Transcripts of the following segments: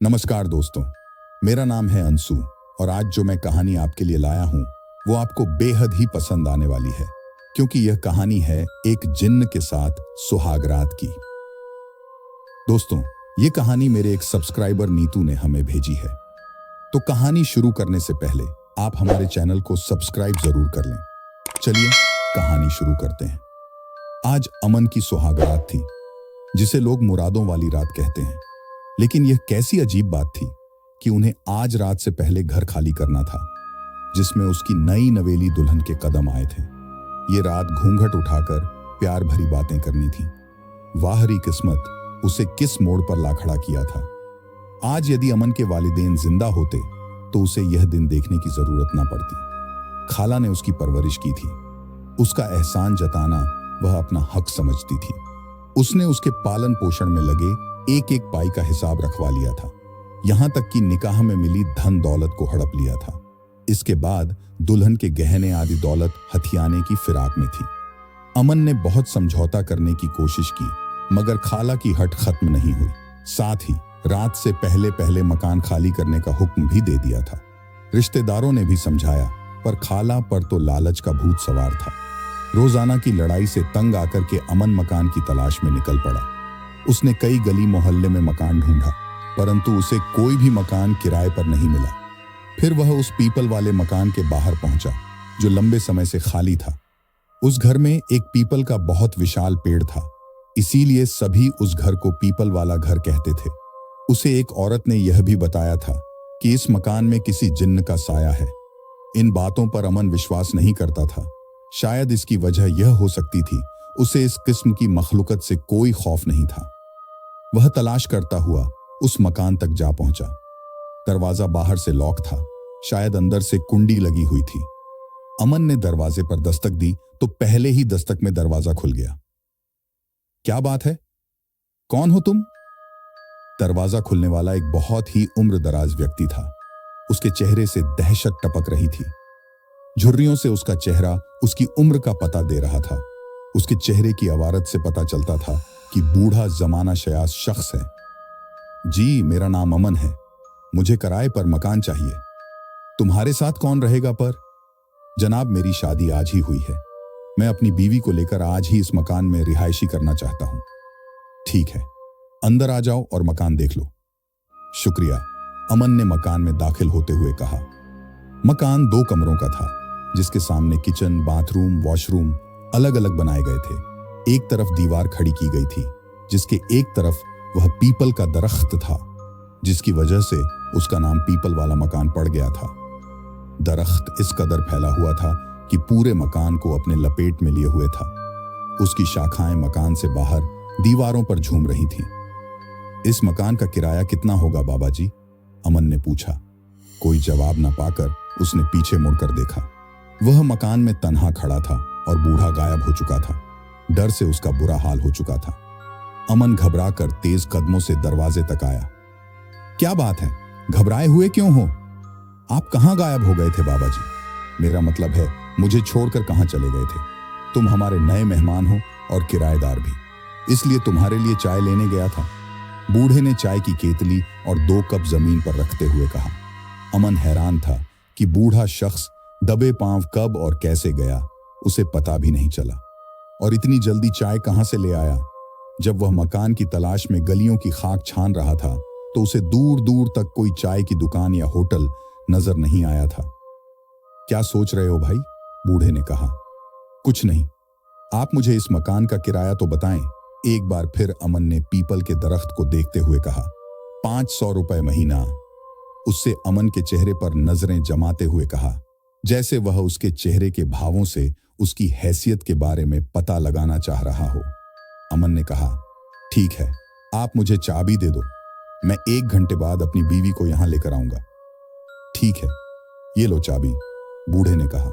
नमस्कार दोस्तों, मेरा नाम है अंशु और आज जो मैं कहानी आपके लिए लाया हूं वो आपको बेहद ही पसंद आने वाली है क्योंकि यह कहानी है एक जिन्न के साथ सुहागरात की। दोस्तों, ये कहानी मेरे एक सब्सक्राइबर नीतू ने हमें भेजी है। तो कहानी शुरू करने से पहले आप हमारे चैनल को सब्सक्राइब जरूर कर लें। चलिए कहानी शुरू करते हैं। आज अमन की सुहागरात थी, जिसे लोग मुरादों वाली रात कहते हैं। लेकिन यह कैसी अजीब बात थी कि उन्हें आज रात से पहले घर खाली करना था, जिसमें उसकी नई नवेली दुल्हन के कदम आए थे। ये रात घूंघट उठाकर प्यार भरी बातें करनी थी। वाहरी किस्मत उसे किस मोड़ पर ला खड़ा किया था। आज यदि अमन के वालिदैन जिंदा होते तो उसे यह दिन देखने की जरूरत ना पड़ती। खाला ने उसकी परवरिश की थी, उसका एहसान जताना वह अपना हक समझती थी। उसने उसके पालन पोषण में लगे एक एक पाई का हिसाब रखवा लिया था, यहां तक कि निकाह में मिली धन दौलत को हड़प लिया था। इसके बाद दुल्हन के गहने आदि दौलत हथियाने की फिराक में थी। अमन ने बहुत समझौता करने की कोशिश की, मगर खाला की हट खत्म नहीं हुई। साथ ही रात से पहले पहले मकान खाली करने का हुक्म भी दे दिया था। रिश्तेदारों ने भी समझाया, पर खाला पर तो लालच का भूत सवार था। रोजाना की लड़ाई से तंग आकर के अमन मकान की तलाश में निकल पड़ा। उसने कई गली मोहल्ले में मकान ढूंढा, परंतु उसे कोई भी मकान किराए पर नहीं मिला। फिर वह उस पीपल वाले मकान के बाहर पहुंचा, जो लंबे समय से खाली था। उस घर में एक पीपल का बहुत विशाल पेड़ था, इसीलिए सभी उस घर को पीपल वाला घर कहते थे। उसे एक औरत ने यह भी बताया था कि इस मकान में किसी जिन्न का साया है। इन बातों पर अमन विश्वास नहीं करता था। शायद इसकी वजह यह हो सकती थी, उसे इस किस्म की मखलूकत से कोई खौफ नहीं था। वह तलाश करता हुआ उस मकान तक जा पहुंचा। दरवाजा बाहर से लॉक था, शायद अंदर से कुंडी लगी हुई थी। अमन ने दरवाजे पर दस्तक दी तो पहले ही दस्तक में दरवाजा खुल गया। क्या बात है, कौन हो तुम? दरवाजा खुलने वाला एक बहुत ही उम्रदराज व्यक्ति था। उसके चेहरे से दहशत टपक रही थी। झुर्रियों से उसका चेहरा उसकी उम्र का पता दे रहा था। उसके चेहरे की अवारत से पता चलता था कि बूढ़ा जमाना शयास शख्स है। जी, मेरा नाम अमन है, मुझे किराए पर मकान चाहिए। तुम्हारे साथ कौन रहेगा? पर जनाब, मेरी शादी आज ही हुई है। मैं अपनी बीवी को लेकर आज ही इस मकान में रिहायशी करना चाहता हूं। ठीक है, अंदर आ जाओ और मकान देख लो। शुक्रिया, अमन ने मकान में दाखिल होते हुए कहा। मकान 2 कमरों का था, जिसके सामने किचन, बाथरूम, वॉशरूम अलग अलग बनाए गए थे। एक तरफ दीवार खड़ी की गई थी, जिसके एक तरफ वह पीपल का दरख्त था, जिसकी वजह से उसका नाम पीपल वाला मकान पड़ गया था। दरख्त इस कदर फैला हुआ था कि पूरे मकान को अपने लपेट में लिए हुए था। उसकी शाखाएं मकान से बाहर दीवारों पर झूम रही थीं। इस मकान का किराया कितना होगा बाबा जी? अमन ने पूछा। कोई जवाब न पाकर उसने पीछे मुड़कर देखा। वह मकान में तन्हा खड़ा था और बूढ़ा गायब हो चुका था। डर से उसका बुरा हाल हो चुका था। अमन घबरा कर तेज कदमों से दरवाजे तक आया। क्या बात है, घबराए हुए क्यों हो? आप कहां गायब हो गए थे बाबा जी? मेरा मतलब है, मुझे छोड़कर कहां चले गए थे? तुम हमारे नए मेहमान हो और किराएदार भी, इसलिए तुम्हारे लिए चाय लेने गया था। बूढ़े ने चाय की केतली और 2 कप जमीन पर रखते हुए कहा। अमन हैरान था कि बूढ़ा शख्स दबे पांव कब और कैसे गया, उसे पता भी नहीं चला। और इतनी जल्दी चाय कहां से ले आया? जब वह मकान की तलाश में गलियों की खाक छान रहा था तो उसे दूर दूर तक कोई चाय की दुकान या होटल नजर नहीं आया था। क्या सोच रहे हो भाई? बूढ़े ने कहा। कुछ नहीं, आप मुझे इस मकान का किराया तो बताएं। एक बार फिर अमन ने पीपल के दरख्त को देखते हुए कहा। 500 रुपए महीना, उससे अमन के चेहरे पर नजरें जमाते हुए कहा, जैसे वह उसके चेहरे के भावों से उसकी हैसियत के बारे में पता लगाना चाह रहा हो। अमन ने कहा, ठीक है, आप मुझे चाबी दे दो, मैं 1 घंटे बाद अपनी बीवी को यहां लेकर आऊंगा। ठीक है, ये लो चाबी, बूढ़े ने कहा।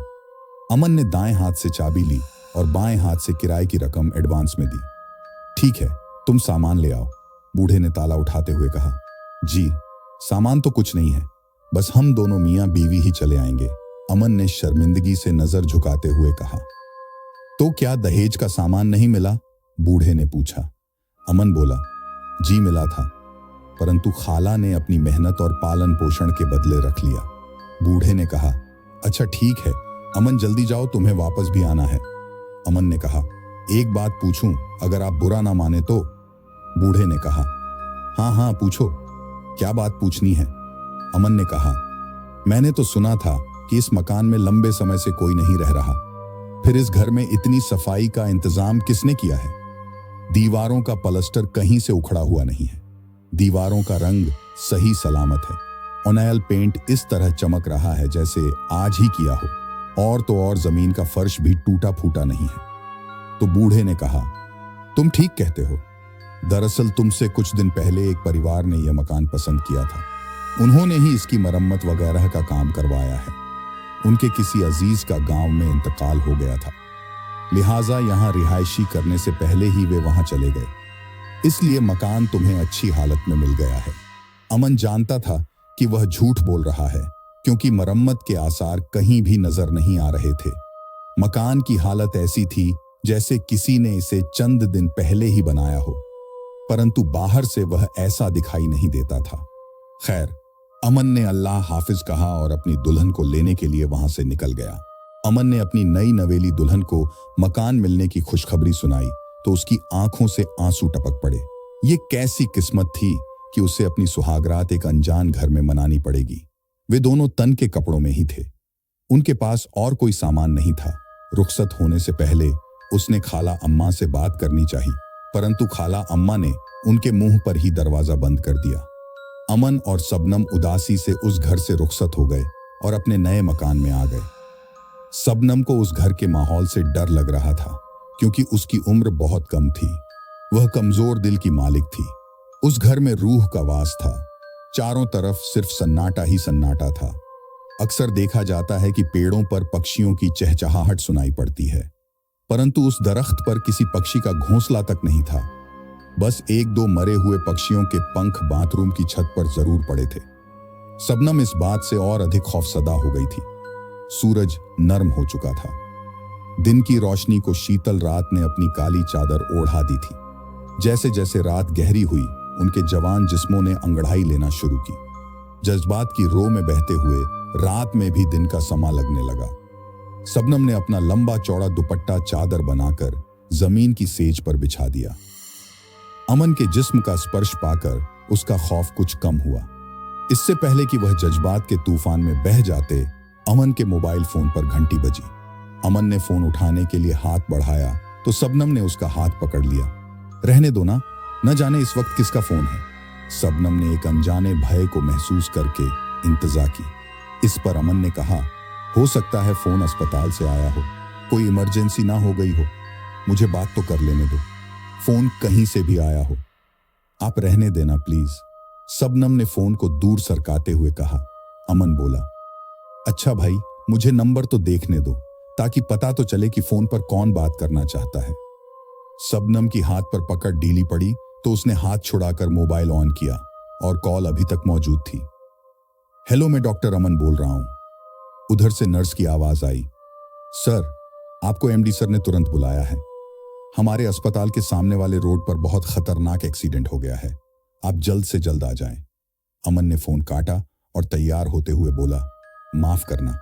अमन ने दाएं हाथ से चाबी ली और बाएं हाथ से किराए की रकम एडवांस में दी। ठीक है, तुम सामान ले आओ, बूढ़े ने ताला उठाते हुए कहा। जी, सामान तो कुछ नहीं है, बस हम दोनों मियां बीवी ही चले आएंगे, अमन ने शर्मिंदगी से नजर झुकाते हुए कहा। तो क्या दहेज का सामान नहीं मिला? बूढ़े ने पूछा। अमन बोला, जी मिला था, परंतु खाला ने अपनी मेहनत और पालन पोषण के बदले रख लिया। बूढ़े ने कहा, अच्छा ठीक है अमन, जल्दी जाओ, तुम्हें वापस भी आना है। अमन ने कहा, एक बात पूछूं, अगर आप बुरा ना माने तो? बूढ़े ने कहा, हाँ हाँ पूछो, क्या बात पूछनी है? अमन ने कहा, मैंने तो सुना था कि इस मकान में लंबे समय से कोई नहीं रह रहा, फिर इस घर में इतनी सफाई का इंतजाम किसने किया है? दीवारों का पलस्टर कहीं से उखड़ा हुआ नहीं है, दीवारों का रंग सही सलामत है, ऑयल पेंट इस तरह चमक रहा है जैसे आज ही किया हो, और तो और जमीन का फर्श भी टूटा फूटा नहीं है। तो बूढ़े ने कहा, तुम ठीक कहते हो, दरअसल तुमसे कुछ दिन पहले एक परिवार ने यह मकान पसंद किया था, उन्होंने ही इसकी मरम्मत वगैरह का काम करवाया है। उनके किसी अजीज का गांव में इंतकाल हो गया था, लिहाजा यहां रिहायशी करने से पहले ही वे वहां चले गए, इसलिए मकान तुम्हें अच्छी हालत में मिल गया है। अमन जानता था कि वह झूठ बोल रहा है, क्योंकि मरम्मत के आसार कहीं भी नजर नहीं आ रहे थे। मकान की हालत ऐसी थी जैसे किसी ने इसे चंद दिन पहले ही बनाया हो, परंतु बाहर से वह ऐसा दिखाई नहीं देता था। खैर, अमन ने अल्लाह हाफिज कहा और अपनी दुल्हन को लेने के लिए वहां से निकल गया। अमन ने अपनी नई नवेली दुल्हन को मकान मिलने की खुशखबरी सुनाई तो उसकी आंखों से आंसू टपक पड़े। ये कैसी किस्मत थी कि उसे अपनी सुहागरात एक अनजान घर में मनानी पड़ेगी। वे दोनों तन के कपड़ों में ही थे, उनके पास और कोई सामान नहीं था। रुखसत होने से पहले उसने खाला अम्मा से बात करनी चाहिए, परंतु खाला अम्मा ने उनके मुंह पर ही दरवाजा बंद कर दिया। अमन और सबनम उदासी से उस घर से रुखसत हो गए और अपने नए मकान में आ गए। सबनम को उस घर के माहौल से डर लग रहा था, क्योंकि उसकी उम्र बहुत कम थी। वह कमजोर दिल की मालिक थी। उस घर में रूह का वास था, चारों तरफ सिर्फ सन्नाटा ही सन्नाटा था। अक्सर देखा जाता है कि पेड़ों पर पक्षियों की चहचहाहट सुनाई पड़ती है, परंतु उस दरख्त पर किसी पक्षी का घोंसला तक नहीं था। बस एक दो मरे हुए पक्षियों के पंख बाथरूम की छत पर जरूर पड़े थे। सबनम इस बात से और अधिक खौफसदा हो गई थी। सूरज नर्म हो चुका था। दिन की रोशनी को शीतल रात ने अपनी काली चादर ओढ़ा दी थी। जैसे जैसे रात गहरी हुई, उनके जवान जिस्मों ने अंगड़ाई लेना शुरू की। जज्बात की रो में बहते हुए रात में भी दिन का समा लगने लगा। सबनम ने अपना लंबा चौड़ा दुपट्टा चादर बनाकर जमीन की सेज पर बिछा दिया। अमन के जिस्म का स्पर्श पाकर उसका खौफ कुछ कम हुआ। इससे पहले कि वह जज्बात के तूफान में बह जाते, अमन के मोबाइल फोन पर घंटी बजी। अमन ने फोन उठाने के लिए हाथ बढ़ाया तो सबनम ने उसका हाथ पकड़ लिया। रहने दो ना, न जाने इस वक्त किसका फोन है। सबनम ने एक अनजाने भय को महसूस करके इंतजार की। इस पर अमन ने कहा, हो सकता है फोन अस्पताल से आया हो, कोई इमरजेंसी ना हो गई हो, मुझे बात तो कर लेने दो, फोन कहीं से भी आया हो, आप रहने देना प्लीज। सबनम ने फोन को दूर सरकाते हुए कहा। अमन बोला, अच्छा भाई, मुझे नंबर तो देखने दो ताकि पता तो चले कि फोन पर कौन बात करना चाहता है। सबनम की हाथ पर पकड़ ढीली पड़ी तो उसने हाथ छुड़ाकर मोबाइल ऑन किया और कॉल अभी तक मौजूद थी। हेलो, मैं डॉक्टर अमन बोल रहा हूं। उधर से नर्स की आवाज आई, सर, आपको एमडी सर ने तुरंत बुलाया है। हमारे अस्पताल के सामने वाले रोड पर बहुत खतरनाक एक्सीडेंट हो गया है, आप जल्द से जल्द आ जाएं। अमन ने फोन काटा और तैयार होते हुए बोला, माफ करना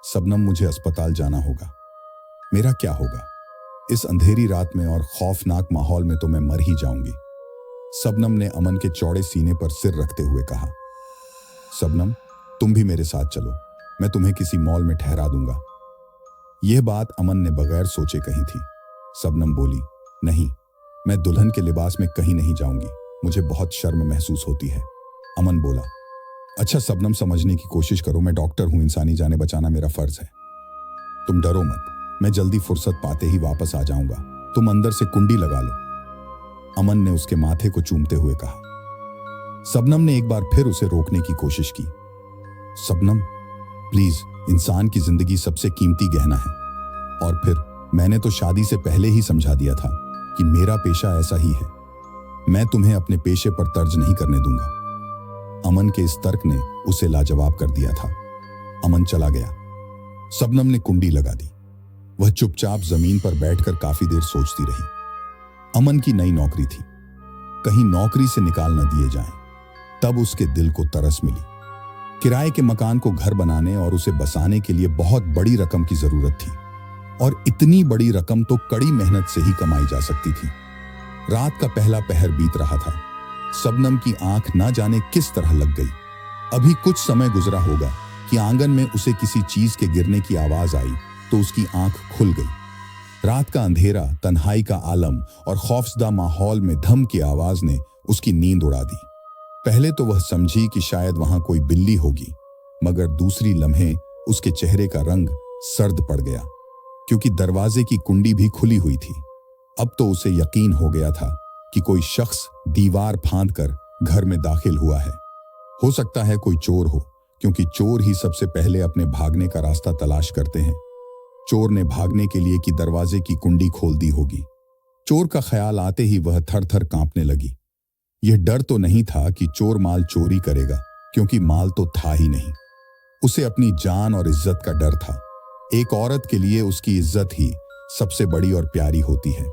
सबनम, मुझे अस्पताल जाना होगा। मेरा क्या होगा? इस अंधेरी रात में और खौफनाक माहौल में तो मैं मर ही जाऊंगी। सबनम ने अमन के चौड़े सीने पर सिर रखते हुए कहा। सबनम, तुम भी मेरे साथ चलो, मैं तुम्हें किसी मॉल में ठहरा दूंगा। यह बात अमन ने बगैर सोचे कही थी। सबनम बोली, नहीं, मैं दुल्हन के लिबास में कहीं नहीं जाऊंगी, मुझे बहुत शर्म महसूस होती है। अमन बोला, अच्छा सबनम, समझने की कोशिश करो, मैं डॉक्टर हूं, इंसानी जाने बचाना मेरा फर्ज है। तुम डरो मत, मैं जल्दी फुर्सत पाते ही वापस आ जाऊंगा, तुम अंदर से कुंडी लगा लो। अमन ने उसके माथे को चूमते हुए कहा। सबनम ने एक बार फिर उसे रोकने की कोशिश की। सबनम, प्लीज, इंसान की जिंदगी सबसे कीमती गहना है, और फिर मैंने तो शादी से पहले ही समझा दिया था कि मेरा पेशा ऐसा ही है, मैं तुम्हें अपने पेशे पर तर्ज नहीं करने दूंगा। अमन के इस तर्क ने उसे लाजवाब कर दिया था। अमन चला गया। सबनम ने कुंडी लगा दी। वह चुपचाप जमीन पर बैठकर काफी देर सोचती रही। अमन की नई नौकरी थी, कहीं नौकरी से निकाल न दिए जाएं। तब उसके दिल को तरस मिली। किराए के मकान को घर बनाने और उसे बसाने के लिए बहुत बड़ी रकम की जरूरत थी, और इतनी बड़ी रकम तो कड़ी मेहनत से ही कमाई जा सकती थी। रात का पहला पहर बीत रहा था। शबनम की आंख ना जाने किस तरह लग गई। अभी कुछ समय गुजरा होगा कि आंगन में उसे किसी चीज के गिरने की आवाज आई तो उसकी आंख खुल गई। रात का अंधेरा, तन्हाई का आलम और खौफजदा माहौल में धम की आवाज ने उसकी नींद उड़ा दी। पहले तो वह समझी कि शायद वहां कोई बिल्ली होगी, मगर दूसरी लम्हे उसके चेहरे का रंग सर्द पड़ गया, क्योंकि दरवाजे की कुंडी भी खुली हुई थी। अब तो उसे यकीन हो गया था कि कोई शख्स दीवार फांदकर घर में दाखिल हुआ है। हो सकता है कोई चोर हो, क्योंकि चोर ही सबसे पहले अपने भागने का रास्ता तलाश करते हैं। चोर ने भागने के लिए कि दरवाजे की कुंडी खोल दी होगी। चोर का ख्याल आते ही वह थर थर कांपने लगी। यह डर तो नहीं था कि चोर माल चोरी करेगा, क्योंकि माल तो था ही नहीं। उसे अपनी जान और इज्जत का डर था। एक औरत के लिए उसकी इज्जत ही सबसे बड़ी और प्यारी होती है।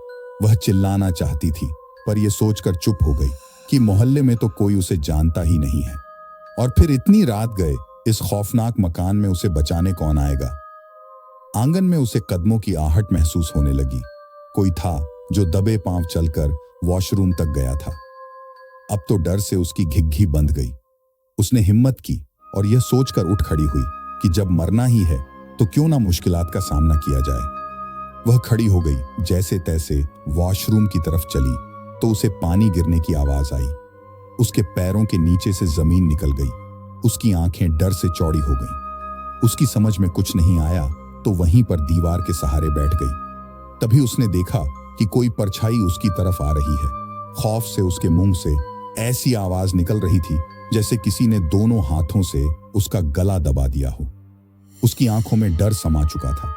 वह चिल्लाना चाहती थी, पर यह सोचकर चुप हो गई कि मोहल्ले में तो कोई उसे जानता ही नहीं है, और फिर इतनी रात गए इस खौफनाक मकान में उसे बचाने कौन आएगा। आंगन में उसे कदमों की आहट महसूस होने लगी। कोई था जो दबे पांव चलकर वॉशरूम तक गया था। अब तो डर से उसकी घिघी बंध गई। उसने हिम्मत की और यह सोचकर उठ खड़ी हुई कि जब मरना ही है तो क्यों ना मुश्किलात का सामना किया जाए। वह खड़ी हो गई, जैसे तैसे वॉशरूम की तरफ चली तो उसे पानी गिरने की आवाज आई। उसके पैरों के नीचे से जमीन निकल गई। उसकी आंखें डर से चौड़ी हो गईं। उसकी समझ में कुछ नहीं आया तो वहीं पर दीवार के सहारे बैठ गई। तभी उसने देखा कि कोई परछाई उसकी तरफ आ रही है। खौफ से उसके मुंह से ऐसी आवाज निकल रही थी जैसे किसी ने दोनों हाथों से उसका गला दबा दिया हो। उसकी आंखों में डर समा चुका था।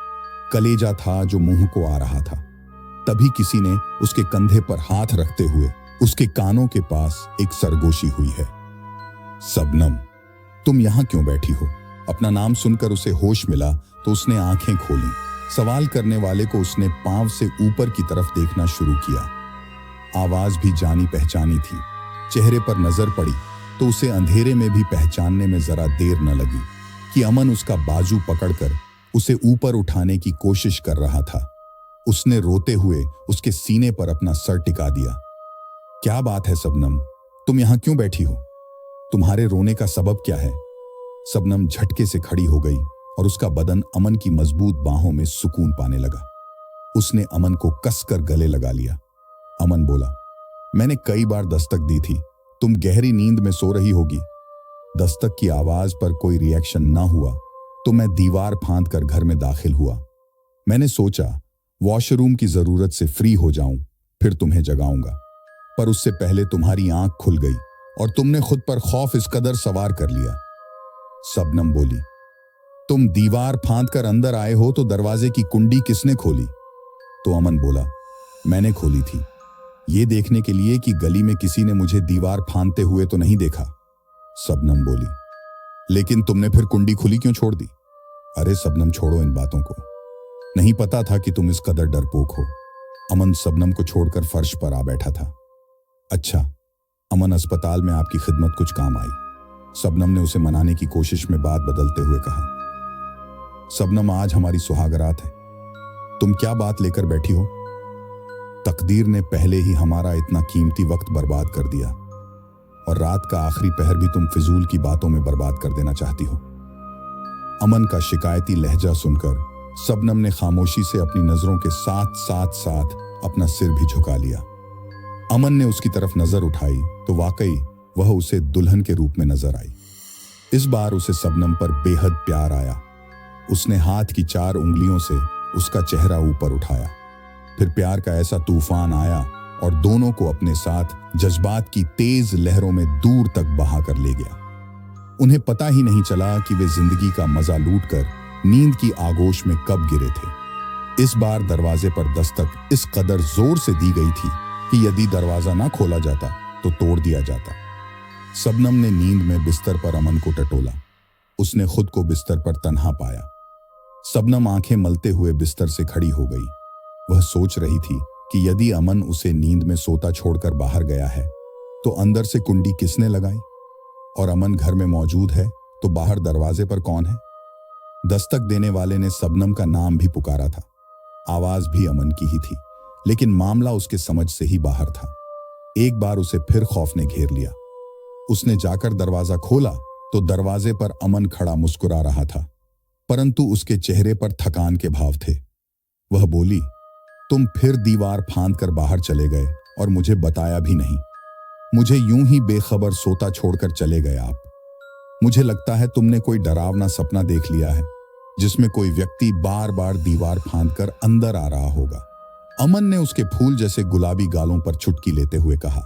कलेजा था जो मुंह को आ रहा था। तभी किसी ने उसके कंधे पर हाथ रखते हुए उसके कानों के पास एक सरगोशी हुई है। शबनम, तुम यहां क्यों बैठी हो? अपना नाम सुनकर उसे होश मिला तो उसने आंखें खोली। सवाल करने वाले को उसने पांव से ऊपर की तरफ देखना शुरू किया। आवाज भी जानी पहचानी थी। चेहरे पर नजर पड़ी तो उसे अंधेरे में भी पहचानने में जरा देर न लगी कि अमन उसका बाजू पकड़कर उसे ऊपर उठाने की कोशिश कर रहा था। उसने रोते हुए उसके सीने पर अपना सर टिका दिया। क्या बात है शबनम, तुम यहां क्यों बैठी हो? तुम्हारे रोने का सबब क्या है? शबनम झटके से खड़ी हो गई और उसका बदन अमन की मजबूत बाहों में सुकून पाने लगा। उसने अमन को कसकर गले लगा लिया। अमन बोला, मैंने कई बार दस्तक दी थी, तुम गहरी नींद में सो रही होगी। दस्तक की आवाज पर कोई रिएक्शन ना हुआ तो मैं दीवार फांद कर घर में दाखिल हुआ। मैंने सोचा वॉशरूम की जरूरत से फ्री हो जाऊं, फिर तुम्हें जगाऊंगा, पर उससे पहले तुम्हारी आंख खुल गई और तुमने खुद पर खौफ इस कदर सवार कर लिया। शबनम बोली, तुम दीवार फांद कर अंदर आए हो तो दरवाजे की कुंडी किसने खोली? तो अमन बोला, मैंने खोली थी, ये देखने के लिए कि गली में किसी ने मुझे दीवार फांदते हुए तो नहीं देखा। शबनम बोली, लेकिन तुमने फिर कुंडी खुली क्यों छोड़ दी? अरे शबनम, छोड़ो इन बातों को, नहीं पता था कि तुम इस कदर डरपोक हो। अमन शबनम को छोड़कर फर्श पर आ बैठा था। अच्छा, अमन, अस्पताल में आपकी खिदमत कुछ काम आई। शबनम ने उसे मनाने की कोशिश में बात बदलते हुए कहा। शबनम, आज हमारी सुहागरात है, तुम क्या बात लेकर बैठी हो? तकदीर ने पहले ही हमारा इतना कीमती वक्त बर्बाद कर दिया और रात का आखिरी पहर भी तुम फिजूल की बातों में बर्बाद कर देना चाहती हो। अमन का शिकायती लहजा सुनकर शबनम ने खामोशी से अपनी नजरों के साथ साथ साथ अपना सिर भी झुका लिया। अमन ने उसकी तरफ नजर उठाई तो वाकई वह उसे दुल्हन के रूप में नजर आई। इस बार उसे शबनम पर बेहद प्यार आया। उसने हाथ की 4 उंगलियों से उसका चेहरा ऊपर उठाया। फिर प्यार का ऐसा तूफान आया और दोनों को अपने साथ जज्बात की तेज लहरों में दूर तक बहा कर ले गया। उन्हें पता ही नहीं चला कि वे जिंदगी का मजा लूटकर नींद की आगोश में कब गिरे थे। इस बार दरवाजे पर दस्तक इस कदर जोर से दी गई थी कि यदि दरवाजा ना खोला जाता तो तोड़ दिया जाता। शबनम ने नींद में बिस्तर पर अमन को टटोला। उसने खुद को बिस्तर पर तन्हा पाया। शबनम आंखें मलते हुए बिस्तर से खड़ी हो गई। वह सोच रही थी कि यदि अमन उसे नींद में सोता छोड़कर बाहर गया है तो अंदर से कुंडी किसने लगाई? और अमन घर में मौजूद है तो बाहर दरवाजे पर कौन है? दस्तक देने वाले ने शबनम का नाम भी पुकारा था। आवाज भी अमन की ही थी, लेकिन मामला उसके समझ से ही बाहर था। एक बार उसे फिर खौफ ने घेर लिया। उसने जाकर दरवाजा खोला तो दरवाजे पर अमन खड़ा मुस्कुरा रहा था, परंतु उसके चेहरे पर थकान के भाव थे। वह बोली, तुम फिर दीवार फांद कर बाहर चले गए और मुझे बताया भी नहीं। मुझे यूं ही बेखबर सोता छोड़कर चले गए आप। मुझे लगता है तुमने कोई डरावना सपना देख लिया है जिसमें कोई व्यक्ति बार बार दीवार फांद कर अंदर आ रहा होगा। अमन ने उसके फूल जैसे गुलाबी गालों पर चुटकी लेते हुए कहा।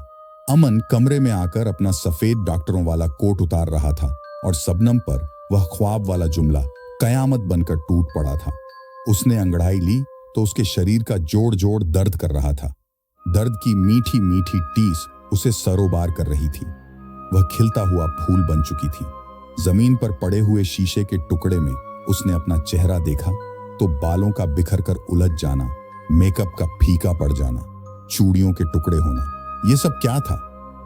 अमन कमरे में आकर अपना सफेद डॉक्टरों वाला कोट उतार रहा था और शबनम पर वह ख्वाब वाला जुमला कयामत बनकर टूट पड़ा था। उसने अंगड़ाई ली तो उसके शरीर का जोड़ जोड़ दर्द कर रहा था। दर्द की मीठी मीठी टीस उसे सरोबार कर रही थी। वह खिलता हुआ फूल बन चुकी थी। जमीन पर पड़े हुए शीशे के टुकड़े में उसने अपना चेहरा देखा तो बालों का बिखर कर उलझ जाना, मेकअप का फीका पड़ जाना, चूड़ियों के टुकड़े होना, ये सब क्या था?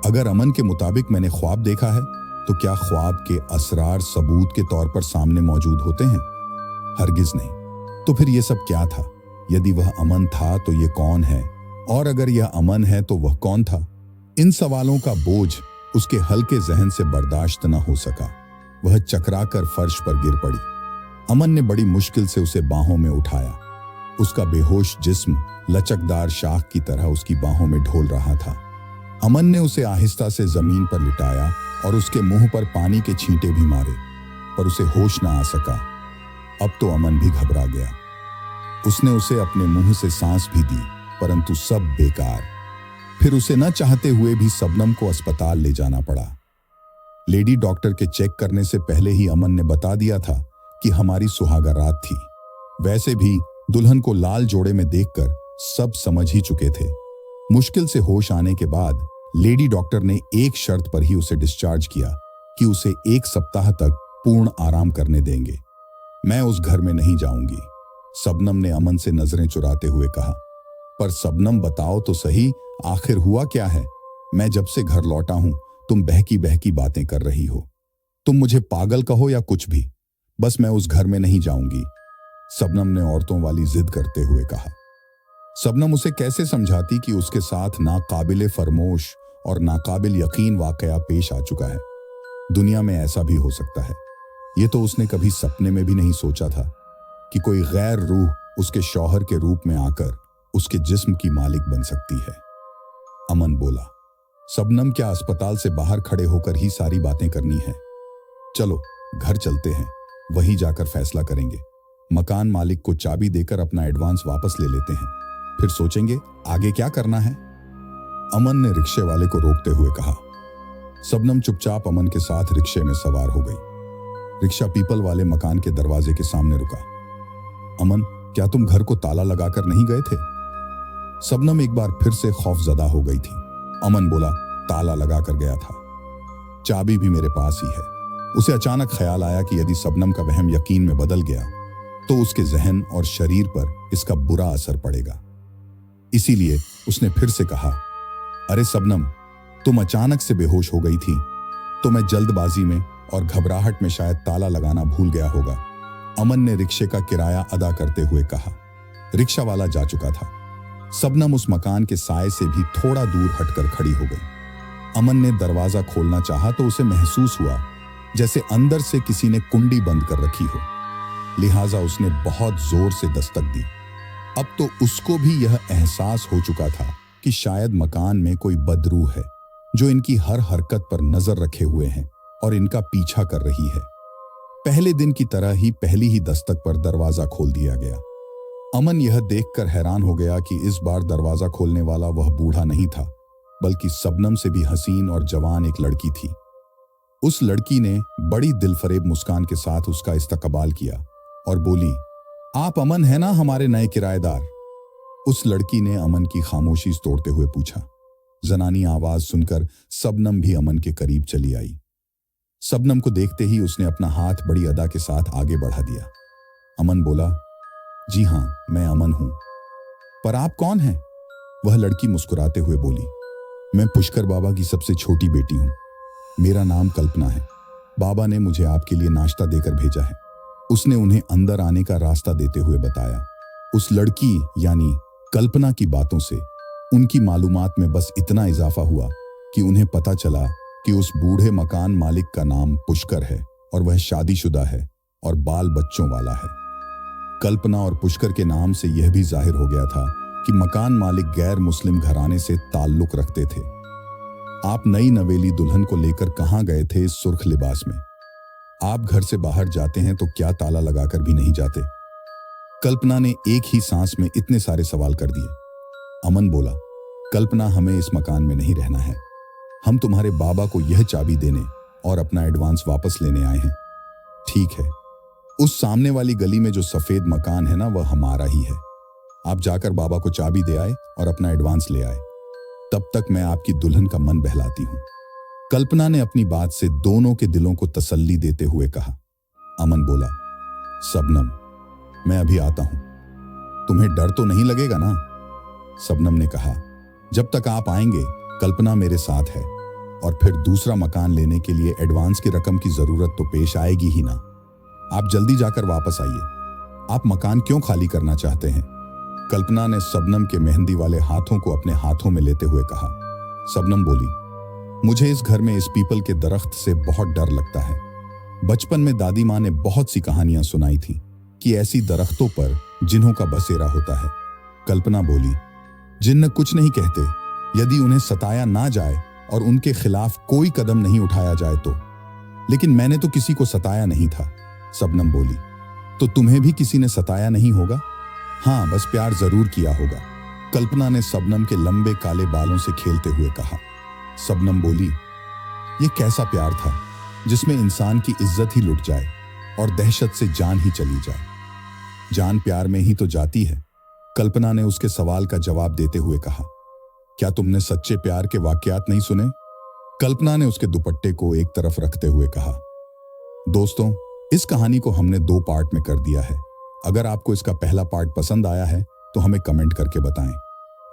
अगर अमन के मुताबिक मैंने ख्वाब देखा है तो क्या ख्वाब के असरार सबूत के तौर पर सामने मौजूद होते हैं? हरगिज नहीं। तो फिर ये सब क्या था? यदि वह अमन था तो ये कौन है, और अगर यह अमन है तो वह कौन था? इन सवालों का बोझ उसके हल्के जहन से बर्दाश्त न हो सका। वह चकराकर फर्श पर गिर पड़ी। अमन ने बड़ी मुश्किल से उसे बाहों में उठाया। उसका बेहोश जिस्म लचकदार शाख की तरह उसकी बाहों में ढोल रहा था। अमन ने उसे आहिस्ता से जमीन पर लिटाया और उसके मुंह पर पानी के छींटे भी मारे, पर उसे होश न आ सका। अब तो अमन भी घबरा गया। उसने उसे अपने मुंह से सांस भी दी, परंतु सब बेकार। फिर उसे न चाहते हुए भी शबनम को अस्पताल ले जाना पड़ा। लेडी डॉक्टर के चेक करने से पहले ही अमन ने बता दिया था कि हमारी सुहागा रात थी। वैसे भी दुल्हन को लाल जोड़े में देखकर सब समझ ही चुके थे। मुश्किल से होश आने के बाद लेडी डॉक्टर ने एक शर्त पर ही उसे डिस्चार्ज किया कि उसे 1 सप्ताह तक पूर्ण आराम करने देंगे। मैं उस घर में नहीं जाऊंगी, शबनम ने अमन से नजरें चुराते हुए कहा। पर शबनम, बताओ तो सही, आखिर हुआ क्या है? मैं जब से घर लौटा हूं तुम बहकी बहकी बातें कर रही हो। तुम मुझे पागल कहो या कुछ भी, बस मैं उस घर में नहीं जाऊंगी, शबनम ने औरतों वाली जिद करते हुए कहा। शबनम उसे कैसे समझाती कि उसके साथ नाकाबिले फरमोश और नाकाबिल यकीन वाकया पेश आ चुका है। दुनिया में ऐसा भी हो सकता है। ये तो उसने कभी सपने में भी नहीं सोचा था कि कोई गैर रूह उसके शौहर के रूप में आकर उसके जिस्म की मालिक बन सकती है। अमन बोला, शबनम, क्या अस्पताल से बाहर खड़े होकर ही सारी बातें करनी है? चलो घर चलते हैं, वहीं जाकर फैसला करेंगे। मकान मालिक को चाबी देकर अपना एडवांस वापस ले लेते हैं, फिर सोचेंगे आगे क्या करना है। अमन ने रिक्शे वाले को रोकते हुए कहा। शबनम चुपचाप अमन के साथ रिक्शे में सवार हो गई। रिक्शा पीपल वाले मकान के दरवाजे के सामने रुका। अमन, क्या तुम घर को ताला लगाकर नहीं गए थे? शबनम एक बार फिर से खौफजदा हो गई थी। अमन बोला, ताला लगाकर गया था, चाबी भी मेरे पास ही है। उसे अचानक ख्याल आया कि यदि शबनम का वहम यकीन में बदल गया तो उसके जहन और शरीर पर इसका बुरा असर पड़ेगा। इसीलिए उसने फिर से कहा, अरे शबनम, तुम अचानक से बेहोश हो गई थी तो मैं जल्दबाजी में और घबराहट में शायद ताला लगाना भूल गया होगा। अमन ने रिक्शे का किराया अदा करते हुए कहा। रिक्शा वाला जा चुका था। शबनम उस मकान के साए से भी थोड़ा दूर हटकर खड़ी हो गई। अमन ने दरवाजा खोलना चाहा तो उसे महसूस हुआ जैसे अंदर से किसी ने कुंडी बंद कर रखी हो। लिहाजा उसने बहुत जोर से दस्तक दी। अब तो उसको भी यह एहसास हो चुका था कि शायद मकान में कोई बदरूह है जो इनकी हर हरकत पर नजर रखे हुए हैं और इनका पीछा कर रही है। पहले दिन की तरह ही पहली ही दस्तक पर दरवाजा खोल दिया गया। अमन यह देखकर हैरान हो गया कि इस बार दरवाजा खोलने वाला वह बूढ़ा नहीं था, बल्कि शबनम से भी हसीन और जवान एक लड़की थी। उस लड़की ने बड़ी दिलफरेब मुस्कान के साथ उसका इस्तकबाल किया और बोली, आप अमन है ना, हमारे नए किराएदार? उस लड़की ने अमन की खामोशी तोड़ते हुए पूछा। जनानी आवाज सुनकर शबनम भी अमन के करीब चली आई। शबनम को देखते ही उसने अपना हाथ बड़ी अदा के साथ आगे बढ़ा दिया। अमन बोला, जी हाँ, मैं अमन हूं। पर आप कौन हैं? वह लड़की मुस्कुराते हुए बोली, मैं पुष्कर बाबा की सबसे छोटी बेटी हूं। मेरा नाम कल्पना है। बाबा ने मुझे आपके लिए नाश्ता देकर भेजा है। उसने उन्हें अंदर आने का रास्ता देते हुए बताया। उस लड़की यानी कल्पना की बातों से उनकी मालूमात में बस इतना इजाफा हुआ कि उन्हें पता चला कि उस बूढ़े मकान मालिक का नाम पुष्कर है और वह शादीशुदा है और बाल बच्चों वाला है। कल्पना और पुष्कर के नाम से यह भी जाहिर हो गया था कि मकान मालिक गैर मुस्लिम घराने से ताल्लुक रखते थे। आप नई नवेली दुल्हन को लेकर कहां गए थे इस सुर्ख लिबास में? आप घर से बाहर जाते हैं तो क्या ताला लगाकर भी नहीं जाते? कल्पना ने एक ही सांस में इतने सारे सवाल कर दिए। अमन बोला, कल्पना, हमें इस मकान में नहीं रहना है। हम तुम्हारे बाबा को यह चाबी देने और अपना एडवांस वापस लेने आए हैं। ठीक है, उस सामने वाली गली में जो सफेद मकान है ना, वह हमारा ही है। आप जाकर बाबा को चाबी दे आए और अपना एडवांस ले आए। तब तक मैं आपकी दुल्हन का मन बहलाती हूं। कल्पना ने अपनी बात से दोनों के दिलों को तसल्ली देते हुए कहा। अमन बोला, शबनम, मैं अभी आता हूं। तुम्हें डर तो नहीं लगेगा ना? शबनम ने कहा, जब तक आप आएंगे कल्पना मेरे साथ है, और फिर दूसरा मकान लेने के लिए एडवांस की रकम की जरूरत तो पेश आएगी ही ना। आप जल्दी जाकर वापस आइए। आप मकान क्यों खाली करना चाहते हैं? कल्पना ने शबनम के मेहंदी वाले हाथों को अपने हाथों में लेते हुए कहा। शबनम बोली, मुझे इस घर में इस पीपल के दरख्त से बहुत डर लगता है। बचपन में दादी माँ ने बहुत सी कहानियां सुनाई थी कि ऐसी दरख्तों पर जिन्हों का बसेरा होता है। कल्पना बोली, जिन्न कुछ नहीं कहते, यदि उन्हें सताया ना जाए और उनके खिलाफ कोई कदम नहीं उठाया जाए तो। लेकिन मैंने तो किसी को सताया नहीं था। शबनम बोली, तो तुम्हें भी किसी ने सताया नहीं होगा? हाँ, बस प्यार जरूर किया होगा। कल्पना ने शबनम के लंबे काले बालों से खेलते हुए कहा। शबनम बोली, यह कैसा प्यार था जिसमें इंसान की इज्जत ही लुट जाए और दहशत से जान ही चली जाए। जान प्यार में ही तो जाती है। कल्पना ने उसके सवाल का जवाब देते हुए कहा। क्या तुमने सच्चे प्यार के वाकयात नहीं सुने? कल्पना ने उसके दुपट्टे को एक तरफ रखते हुए कहा। दोस्तों, इस कहानी को हमने 2 पार्ट में कर दिया है। अगर आपको इसका पहला पार्ट पसंद आया है तो हमें कमेंट करके बताएं,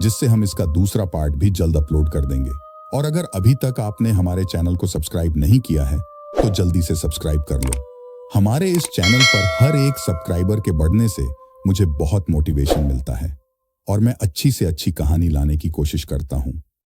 जिससे हम इसका दूसरा पार्ट भी जल्द अपलोड कर देंगे। और अगर अभी तक आपने हमारे चैनल को सब्सक्राइब नहीं किया है तो जल्दी से सब्सक्राइब कर लो। हमारे इस चैनल पर हर एक सब्सक्राइबर के बढ़ने से मुझे बहुत मोटिवेशन मिलता है और मैं अच्छी से अच्छी कहानी लाने की कोशिश करता हूं।